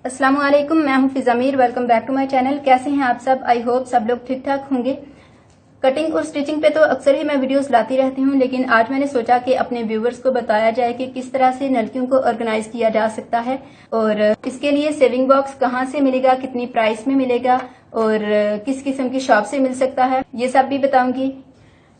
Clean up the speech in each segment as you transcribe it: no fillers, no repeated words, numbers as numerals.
अस्सलाम वालेकुम, मैं हूं Fiza Mir. Welcome back to my channel. कैसे हैं आप सब? आई होप सब लोग ठीक ठाक होंगे। कटिंग और स्टिचिंग पे तो अक्सर ही मैं वीडियोस लाती रहती हूं, लेकिन आज मैंने सोचा कि अपने व्यूवर्स को बताया जाए कि किस तरह से नलकियों को ऑर्गेनाइज किया जा सकता है और इसके लिए सेविंग बॉक्स कहां से मिलेगा, कितनी प्राइस में मिलेगा और किस किस्म की शॉप से मिल सकता है, ये सब भी बताऊंगी।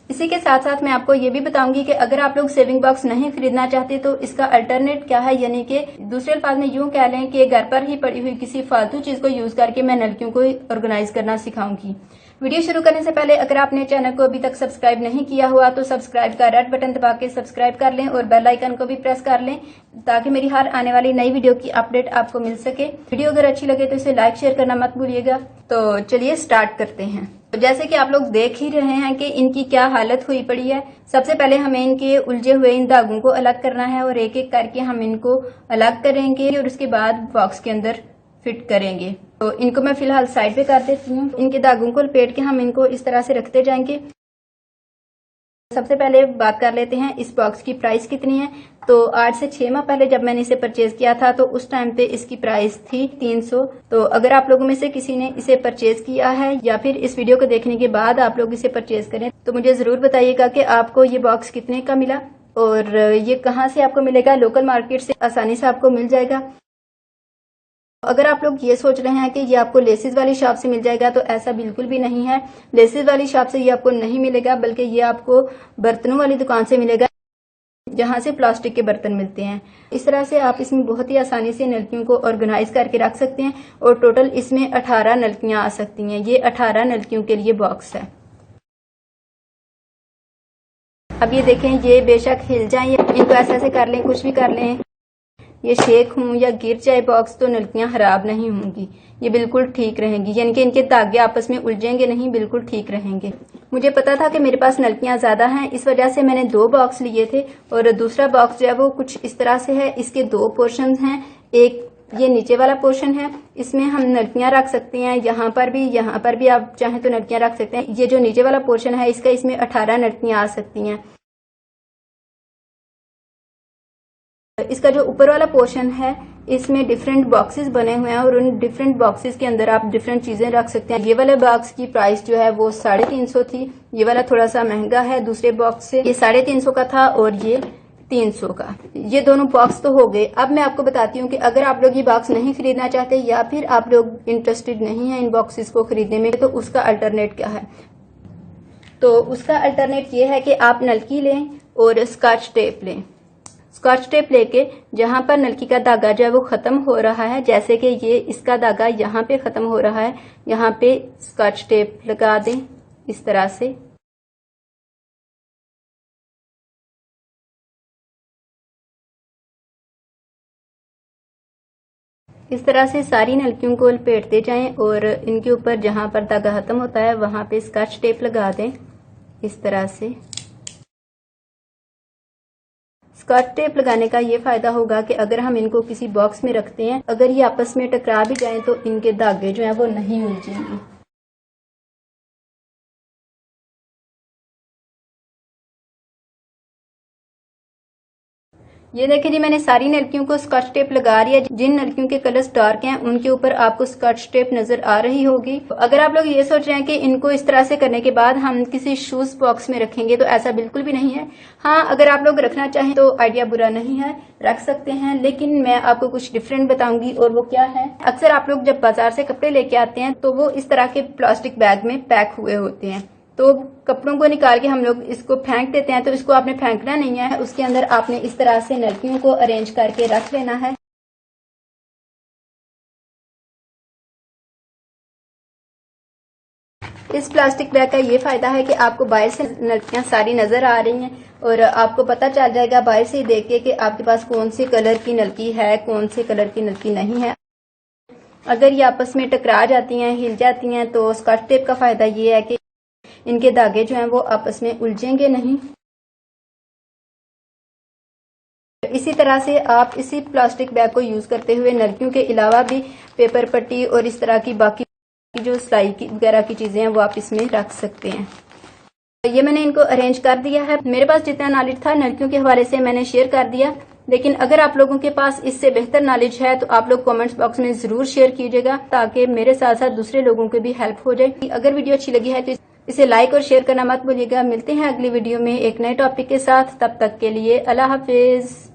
इसी के साथ साथ मैं आपको ये भी बताऊंगी कि अगर आप लोग सेविंग बॉक्स नहीं खरीदना चाहते तो इसका अल्टरनेट क्या है, यानी कि दूसरे अल्फाज में यूं कह लें कि घर पर ही पड़ी हुई किसी फालतू चीज को यूज करके मैं नलकियों को ऑर्गेनाइज करना सिखाऊंगी। वीडियो शुरू करने से पहले अगर आपने चैनल को अभी तक सब्सक्राइब नहीं किया हुआ तो सब्सक्राइब का रेड बटन दबा के सब्सक्राइब कर लें और बेल आइकन को भी प्रेस कर लें ताकि मेरी हर आने वाली नई वीडियो की अपडेट आपको मिल सके। वीडियो अगर अच्छी लगे तो इसे लाइक शेयर करना मत भूलिएगा। तो चलिए स्टार्ट करते हैं। तो जैसे कि आप लोग देख ही रहे हैं कि इनकी क्या हालत हुई पड़ी है। सबसे पहले हमें इनके उलझे हुए इन धागों को अलग करना है और एक एक करके हम इनको अलग करेंगे और उसके बाद बॉक्स के अंदर फिट करेंगे। तो इनको मैं फिलहाल साइड पे कर देती हूँ। इनके धागों को लपेट के हम इनको इस तरह से रखते जाएंगे। सबसे पहले बात कर लेते हैं इस बॉक्स की प्राइस कितनी है। तो 8 से 6 माह पहले जब मैंने इसे परचेज किया था तो उस टाइम पे इसकी प्राइस थी 300। तो अगर आप लोगों में से किसी ने इसे परचेज किया है या फिर इस वीडियो को देखने के बाद आप लोग इसे परचेज करें तो मुझे जरूर बताइएगा कि आपको ये बॉक्स कितने का मिला और ये कहाँ से आपको मिलेगा। लोकल मार्केट से आसानी से आपको मिल जाएगा। अगर आप लोग ये सोच रहे हैं कि ये आपको लेसिस वाली शॉप से मिल जाएगा तो ऐसा बिल्कुल भी नहीं है। लेसिस वाली शॉप से ये आपको नहीं मिलेगा, बल्कि ये आपको बर्तनों वाली दुकान से मिलेगा जहां से प्लास्टिक के बर्तन मिलते हैं। इस तरह से आप इसमें बहुत ही आसानी से नलकियों को ऑर्गेनाइज करके रख सकते हैं और टोटल इसमें 18 नलकियां आ सकती हैं। ये 18 नलकियों के लिए बॉक्स है। अब ये देखें, ये बेशक हिल जाए, इनको ऐसे ऐसे कर लें, कुछ भी कर लें, ये शेक हों या गिर जाए बॉक्स तो नलकियां खराब नहीं होंगी, ये बिल्कुल ठीक रहेंगी। यानी कि इनके धागे आपस में उलझेंगे नहीं, बिल्कुल ठीक रहेंगे। मुझे पता था कि मेरे पास नलकियां ज्यादा हैं, इस वजह से मैंने 2 बॉक्स लिए थे और दूसरा बॉक्स जो है वो कुछ इस तरह से है। इसके 2 पोर्शन हैं। एक ये नीचे वाला पोर्शन है, इसमें हम नलकियां रख सकते हैं। यहाँ पर भी आप चाहें तो नलकियां रख सकते हैं। ये जो नीचे वाला पोर्शन है इसका, इसमें 18 नलकियां आ सकती हैं। इसका जो ऊपर वाला पोर्शन है इसमें डिफरेंट बॉक्सेस बने हुए हैं और उन डिफरेंट बॉक्सेस के अंदर आप डिफरेंट चीजें रख सकते हैं। ये वाले बॉक्स की प्राइस जो है वो 350 थी। ये वाला थोड़ा सा महंगा है दूसरे बॉक्स से। ये 350 का था और ये 300 का। ये दोनों बॉक्स तो हो गए। अब मैं आपको बताती हूँ कि अगर आप लोग ये बॉक्स नहीं खरीदना चाहते या फिर आप लोग इंटरेस्टेड नहीं है इन बॉक्सेस को खरीदने में तो उसका अल्टरनेट क्या है। तो उसका अल्टरनेट ये है कि आप नलकी लें और स्कॉच टेप लें। स्कॉच टेप लेके जहां पर नलकी का धागा जो है वो खत्म हो रहा है, जैसे कि ये इसका धागा यहाँ पे खत्म हो रहा है, यहाँ पे स्कॉच टेप लगा दें इस तरह से। इस तरह से सारी नलकियों को लपेटते जाएं और इनके ऊपर जहां पर धागा खत्म होता है वहां पे स्कॉच टेप लगा दें इस तरह से। स्कॉच टेप लगाने का ये फायदा होगा कि अगर हम इनको किसी बॉक्स में रखते हैं, अगर ये आपस में टकरा भी जाएं तो इनके धागे जो हैं वो नहीं उलझेंगे। ये देखिए जी, मैंने सारी नलकियों को स्कॉच टेप लगा रही है। जिन नलकियों के कलर्स डार्क हैं उनके ऊपर आपको स्कॉच टेप नजर आ रही होगी। अगर आप लोग ये सोच रहे हैं कि इनको इस तरह से करने के बाद हम किसी शूज बॉक्स में रखेंगे तो ऐसा बिल्कुल भी नहीं है। हाँ, अगर आप लोग रखना चाहें तो आइडिया बुरा नहीं है, रख सकते हैं, लेकिन मैं आपको कुछ डिफरेंट बताऊंगी। और वो क्या है, अक्सर आप लोग जब बाजार से कपड़े लेके आते हैं तो वो इस तरह के प्लास्टिक बैग में पैक हुए होते हैं। तो कपड़ों को निकाल के हम लोग इसको फेंक देते हैं, तो इसको आपने फेंकना नहीं है। उसके अंदर आपने इस तरह से नलकियों को अरेंज करके रख लेना है। इस प्लास्टिक बैग का ये फायदा है कि आपको बाहर से नलकियां सारी नजर आ रही हैं और आपको पता चल जाएगा बाहर से देख के कि आपके पास कौन से कलर की नलकी है, कौन से कलर की नलकी नहीं है। अगर ये आपस में टकरा जाती हैं, हिल जाती हैं, तो स्कॉच टेप का फायदा ये है कि इनके धागे जो हैं वो आपस में उलझेंगे नहीं। इसी तरह से आप इसी प्लास्टिक बैग को यूज करते हुए नलकियों के अलावा भी पेपर पट्टी और इस तरह की बाकी जो सिलाई वगैरह की चीजें हैं वो आप इसमें रख सकते हैं। ये मैंने इनको अरेंज कर दिया है। मेरे पास जितना नॉलेज था नलकियों के हवाले से मैंने शेयर कर दिया। लेकिन अगर आप लोगों के पास इससे बेहतर नॉलेज है तो आप लोग कमेंट्स बॉक्स में जरूर शेयर कीजिएगा, ताकि मेरे साथ साथ दूसरे लोगों को भी हेल्प हो जाए। अगर वीडियो अच्छी लगी है तो इसे लाइक और शेयर करना मत भूलिएगा। मिलते हैं अगली वीडियो में एक नए टॉपिक के साथ, तब तक के लिए अल्लाह हाफिज।